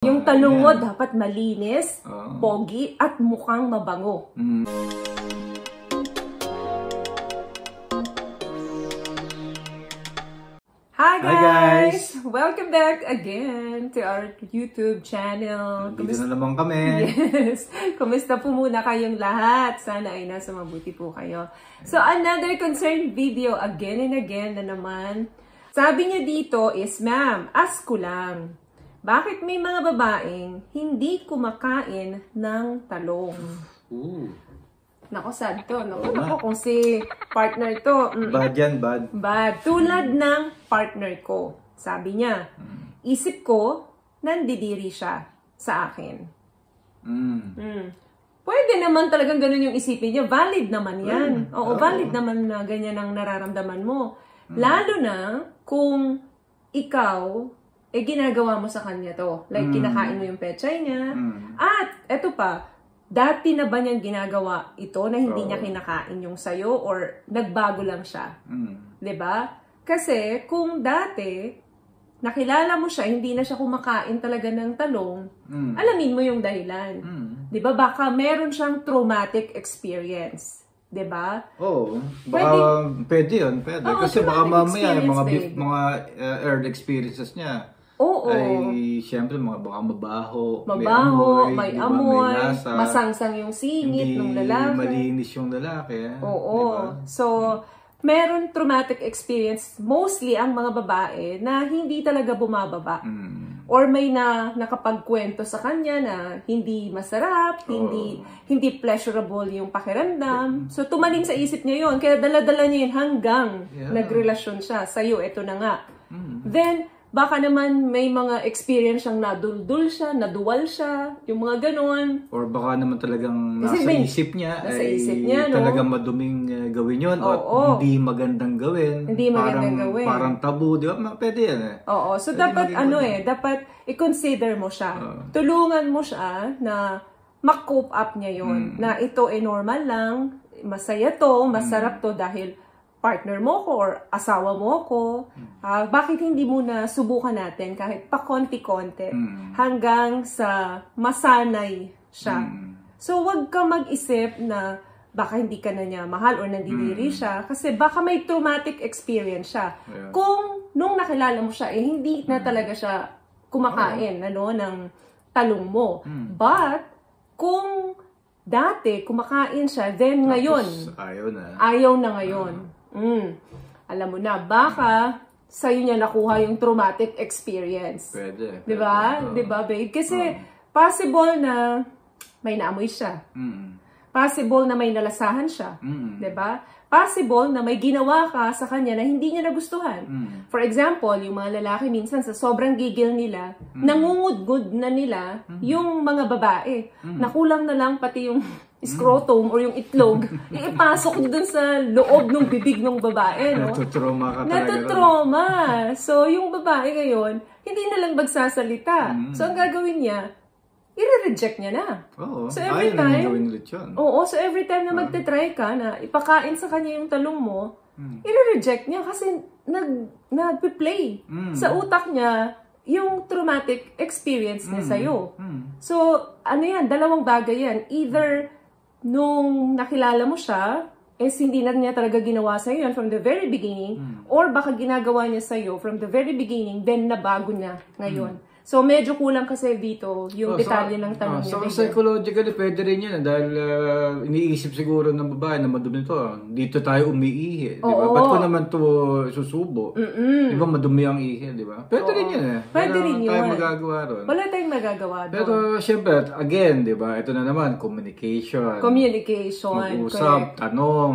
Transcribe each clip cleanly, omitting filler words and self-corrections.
Yung talong mo dapat malinis, pogi, at mukhang mabango. Hi guys! Welcome back again to our YouTube channel. Dito na naman kami. Yes! Kumusta po muna kayong lahat? Sana ay nasa mabuti po kayo. So another concerned video again and again na naman. Sabi niya dito is, ma'am, ask ko lang. Bakit may mga babaeng hindi kumakain ng talong? Nako, sad to. Nako, kung si partner to. Bad yan, bad. Bad. Tulad ng partner ko. Sabi niya, isip ko, nandidiri siya sa akin. Pwede naman talagang ganun yung isipin niya. Valid naman yan. Oo, valid naman na ganyan ang nararamdaman mo. Lalo na kung ikaw, ginagawa mo sa kanya to. Like, kinakain mo yung pechay niya. At, eto pa, dati na ba niyang ginagawa ito na hindi niya kinakain yung sayo or nagbago lang siya? Diba? Kasi, kung dati, nakilala mo siya, hindi na siya kumakain talaga ng talong, alamin mo yung dahilan. Diba? Baka meron siyang traumatic experience. Diba? Oo. Pwede yun. Pwede. Kasi baka mamaya, mga early experiences niya, ay, siyempre, baka mabaho, may amoy, may lasa, masangsang yung singit ng lalaki. Hindi malinis yung lalaki. Oo. Diba? So, meron traumatic experience, mostly ang mga babae, na hindi talaga bumababa. Or may nakapagkwento sa kanya na hindi masarap, hindi pleasurable yung pakiramdam. So, tumaling sa isip niya yun. Kaya dala-dala niya yun hanggang nagrelasyon siya. Sa'yo, eto na nga. Then, baka naman may mga experience siyang naduldul siya, naduwal siya, yung mga ganon. Or baka naman talagang nasa isip niya no? Talagang maduming gawin yun o hindi magandang gawin. Hindi magandang gawin. Parang tabu, di ba? Pwede yan eh. Oo. So dapat dapat i-consider mo siya. Tulungan mo siya na ma-cope up niya yun. Na ito normal lang, masaya to, masarap to dahil partner mo ko or asawa mo ko, bakit hindi mo na subukan natin kahit pa konti-konti hanggang sa masanay siya. So, wag ka mag-isip na baka hindi ka na niya mahal or nandidiri siya kasi baka may traumatic experience siya. Kung nung nakilala mo siya, hindi na talaga siya kumakain ng talong mo. But, kung dati kumakain siya, then ngayon, ayaw na ngayon. Alam mo na, baka sa'yo niya nakuha yung traumatic experience. Pwede. Diba? Diba, babe? Kasi possible na may naamoy siya. Possible na may nalasahan siya. Diba? Possible na may ginawa ka sa kanya na hindi niya nagustuhan. For example, yung mga lalaki minsan sa sobrang gigil nila, nangungudgud na nila yung mga babae. Nakulang na lang pati yung scrotum or yung itlog, ipasok dun sa loob ng bibig ng babae, no? Natutrauma ka talaga. Natutrauma. So, yung babae ngayon, hindi na lang magsasalita. So, ang gagawin niya, i-reject niya na. Oo. So, every time, so every time na magte-try ka na ipakain sa kanya yung talong mo, i-reject niya kasi nag-play sa utak niya yung traumatic experience niya sa'yo. So, dalawang bagay yan. Either nung nakilala mo siya, hindi na niya talaga ginawa sa'yo yan from the very beginning, or baka ginagawa niya sa'yo from the very beginning, then nabago niya ngayon. So, medyo kulang kasi dito yung detalye ng tanong niya. So, psychologically, pwede rin yan. Dahil iniisip siguro ng babae na madumi to. Dito tayo umiihi. Diba? Ba't ko naman to susubo? Diba madumi ang ihi? Diba? Pwede rin yan eh. Pwede rin yun. Wala tayong magagawa ron. Wala tayong magagawa doon. Pero, syempre, again, diba? Ito na naman, communication. Mag-usap. Mag-usap, tanong.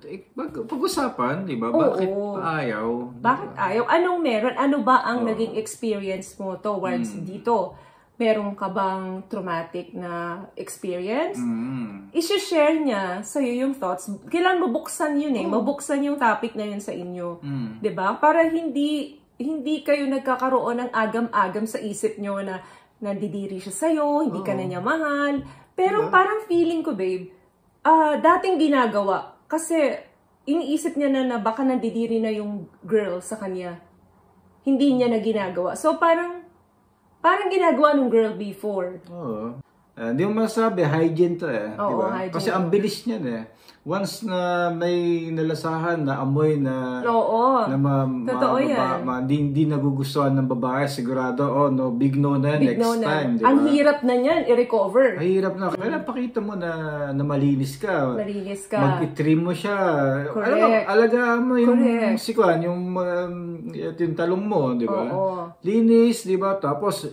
Diba? Pag-usapan, diba? Bakit ayaw? Bakit ayaw? Anong meron? Ano ba ang naging experience mo towards dito? Meron ka bang traumatic na experience? I-share niya sa'yo yung thoughts. Kailan mabuksan yun mabuksan yung topic na yun sa inyo. Diba? Para hindi kayo nagkakaroon ng agam-agam sa isip nyo na nandidiri siya sa'yo, hindi ka na niya mahal. Pero parang feeling ko, babe, dating ginagawa. Kasi iniisip niya na baka nandidiri na yung girl sa kanya. Hindi niya na ginagawa. So parang Parang ginagawa ng girl before. Oo. Hindi mo masabi, hygiene to eh. Oo, diba? hygiene. Kasi ang bilis niyan eh. Once na may nalasahan na amoy na Oo. Totoo yan. hindi nagugustuhan ng babae, sigurado, no, big no na Big next no na. time. Diba? Ang hirap na niyan, i-recover. Ang hirap na. Kaya pakita mo na malinis ka. Malinis ka. Mag-trim mo siya. Correct. Alam mo, alagaan mo yung Correct. sikwan, yung talong mo, di ba? Oo. Linis, di ba? Tapos,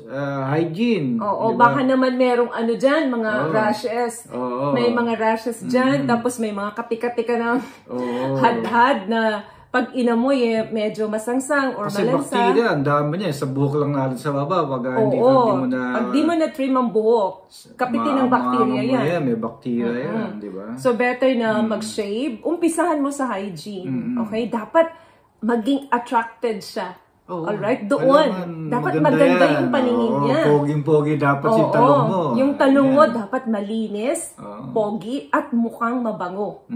hygiene. Oo, diba? baka naman merong ano dyan, mga rashes. Oo. May mga rashes dyan, tapos may mga kapika-pika ng Oo. had-had na pag inamoy medyo masangsang or Kasi malansa. bakterya, ang dami niya. Sa buhok lang natin sa baba. Pag hindi mo na... Pag di mo na trim ang buhok, kapitin ng bakterya yan. May bakterya yan, di ba? So better na mag-shave. Umpisahan mo sa hygiene. Okay? Dapat maging attracted siya. Oo. Alright? Doon. Dapat maganda yung paningin niya. Poging-pogi dapat yung talong mo. Yung talong mo dapat malinis, pogi, at mukhang mabango.